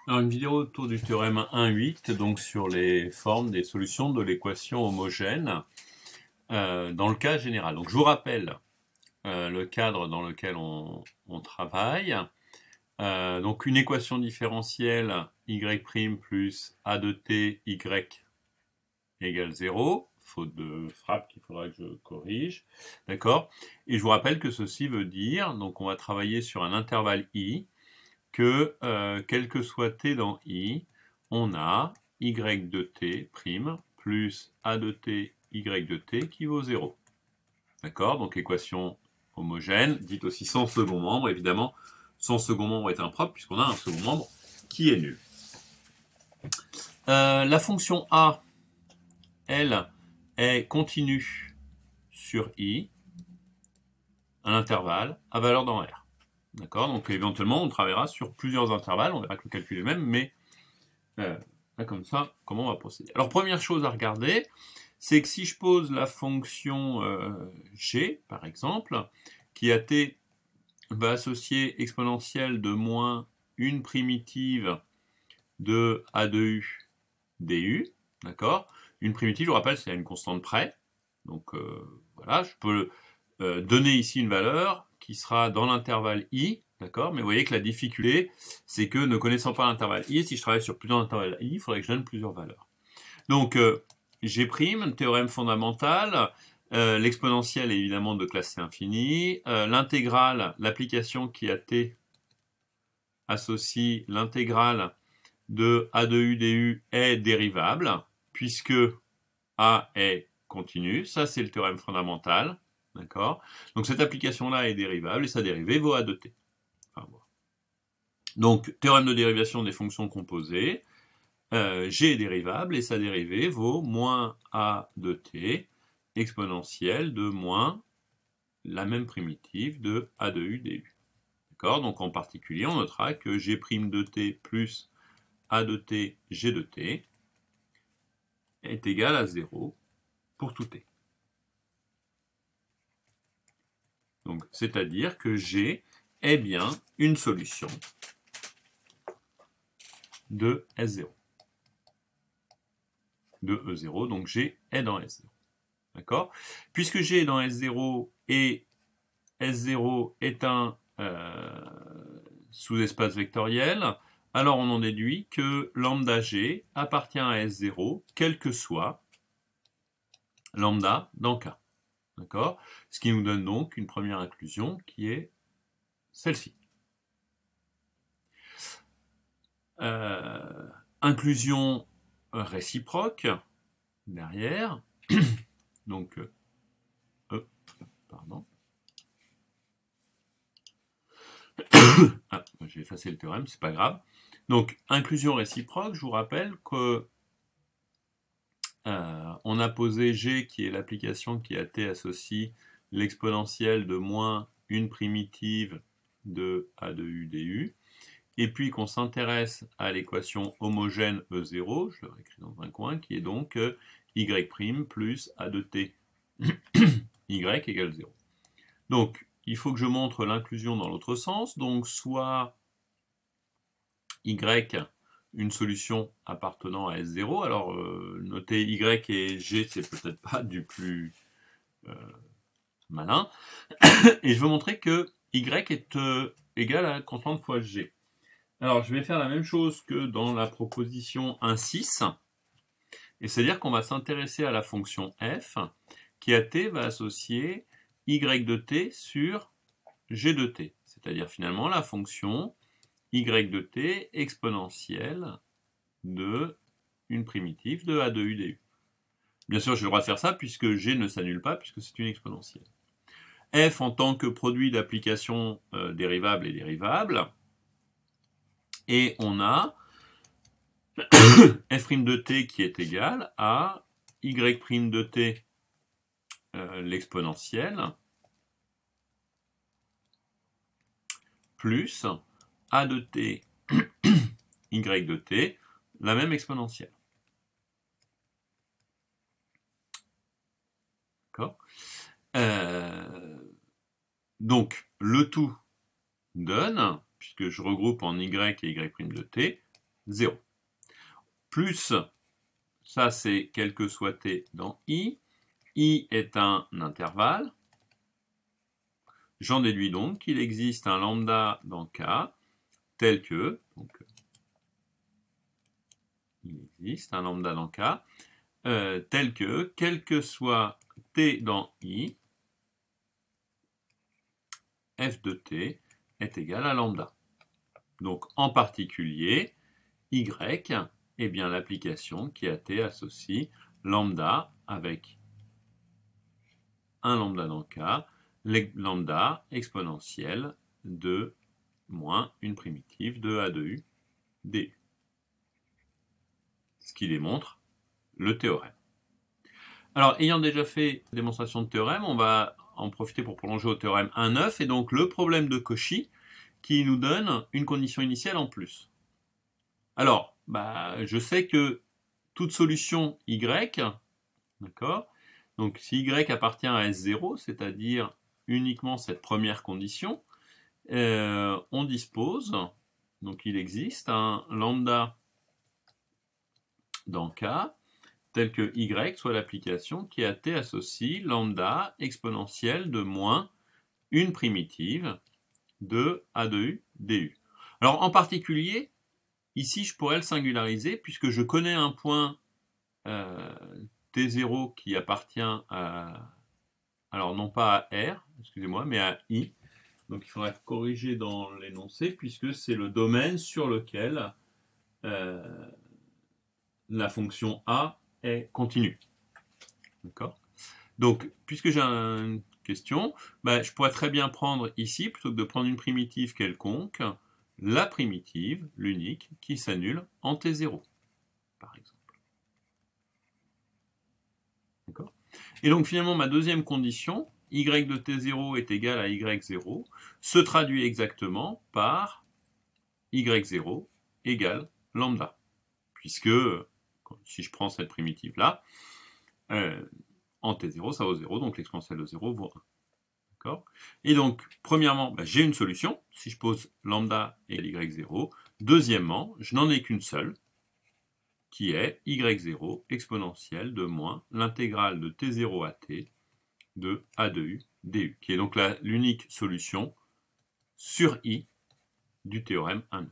Alors, une vidéo autour du théorème 1,8, donc sur les formes des solutions de l'équation homogène dans le cas général. Donc, je vous rappelle le cadre dans lequel on travaille. Donc, une équation différentielle y' plus a de t y égale 0, faute de frappe qu'il faudra que je corrige, d'accord? Et je vous rappelle que ceci veut dire, donc on va travailler sur un intervalle i, que quel que soit t dans i, on a y de t' plus a de t y de t qui vaut 0. D'accord? Donc équation homogène, dite aussi sans second membre, évidemment. Son second membre est impropre puisqu'on a un second membre qui est nul. La fonction a, elle, est continue sur i, un intervalle à valeur dans R. D'accord? Donc éventuellement, on travaillera sur plusieurs intervalles, on verra que le calcul est même, mais là, comme ça, comment on va procéder? Alors, première chose à regarder, c'est que si je pose la fonction g, par exemple, qui à t va associer exponentielle de moins une primitive de a de u du, d'accord? Une primitive, je vous rappelle, c'est à une constante près. Donc voilà, je peux donner ici une valeur qui sera dans l'intervalle i, d'accord? Mais vous voyez que la difficulté, c'est que ne connaissant pas l'intervalle i, si je travaille sur plusieurs intervalles i, il faudrait que je donne plusieurs valeurs. Donc G', théorème fondamental, l'exponentielle est évidemment de classe C infinie, l'intégrale, l'application qui à t associe l'intégrale de a de u du est dérivable, puisque a est continu, ça c'est le théorème fondamental, d'accord? Donc cette application-là est dérivable, et sa dérivée vaut a de t. Enfin, voilà. Donc théorème de dérivation des fonctions composées, g est dérivable, et sa dérivée vaut moins a de t, exponentielle de moins la même primitive de a de u du. D'accord? Donc en particulier, on notera que g' de t plus a de t, g de t est égal à 0 pour tout t. Donc, c'est-à-dire que g est bien une solution de S0. De E0, donc g est dans S0. D'accord? Puisque g est dans S0 et S0 est un sous-espace vectoriel, alors on en déduit que lambda g appartient à S0, quel que soit lambda dans K. D'accord? Ce qui nous donne donc une première inclusion qui est celle-ci. Inclusion réciproque derrière. Donc, pardon. Ah, j'ai effacé le théorème, c'est pas grave. Donc, inclusion réciproque, je vous rappelle que on a posé G qui est l'application qui à t associe l'exponentielle de moins une primitive de a de u du, et puis qu'on s'intéresse à l'équation homogène E0, je l'aurais écrit dans un coin, qui est donc y' plus a de t y égale 0. Donc, il faut que je montre l'inclusion dans l'autre sens, donc soit y, une solution appartenant à S0, alors notez y et g, c'est peut-être pas du plus malin, et je veux montrer que y est égal à la constante fois g. Alors, je vais faire la même chose que dans la proposition 1,6, et c'est-à-dire qu'on va s'intéresser à la fonction f, qui à t va associer y de t sur g de t, c'est-à-dire finalement la fonction y de t exponentielle de une primitive de a de u du. Bien sûr, j'ai le droit de faire ça puisque g ne s'annule pas, puisque c'est une exponentielle. F en tant que produit d'application dérivable et dérivable, et on a f' de t qui est égal à y' de t l'exponentielle plus a de t y de t, la même exponentielle. D'accord? Donc, le tout donne, puisque je regroupe en y et y' de t, 0. Plus, ça c'est quel que soit t dans i. I est un intervalle. J'en déduis donc qu'il existe un lambda dans K tel que, donc, il existe un lambda dans K, tel que, quel que soit t dans i, f de t est égal à lambda. Donc en particulier, y est bien l'application qui à t associe lambda avec un lambda dans K, lambda exponentielle de moins une primitive de a de u du. Ce qui démontre le théorème. Alors, ayant déjà fait la démonstration de théorème, on va en profiter pour prolonger au théorème 1,9, et donc le problème de Cauchy qui nous donne une condition initiale en plus. Alors, je sais que toute solution y, d'accord, donc si y appartient à S0, c'est-à-dire uniquement cette première condition, on dispose, donc il existe un lambda dans K, tel que y soit l'application qui à t associe lambda exponentielle de moins une primitive de a de u du. Alors en particulier, ici je pourrais le singulariser puisque je connais un point t0 qui appartient à, alors non pas à R, excusez-moi, mais à I. Donc il faudrait corriger dans l'énoncé puisque c'est le domaine sur lequel la fonction A est continue. D'accord ? Donc, puisque j'ai une question, je pourrais très bien prendre ici, plutôt que de prendre une primitive quelconque, la primitive, l'unique, qui s'annule en T0, par exemple. D'accord ? Et donc finalement, ma deuxième condition, y de T0 est égal à y0, se traduit exactement par y0 égale lambda. Puisque, si je prends cette primitive-là, en T0, ça vaut 0, donc l'exponentielle de 0 vaut 1. D'accord ? Et donc, premièrement, j'ai une solution, si je pose lambda égale y0. Deuxièmement, je n'en ai qu'une seule, qui est y0 exponentielle de moins l'intégrale de t0 à t de a de u du, qui est donc l'unique solution sur i du théorème 1,9.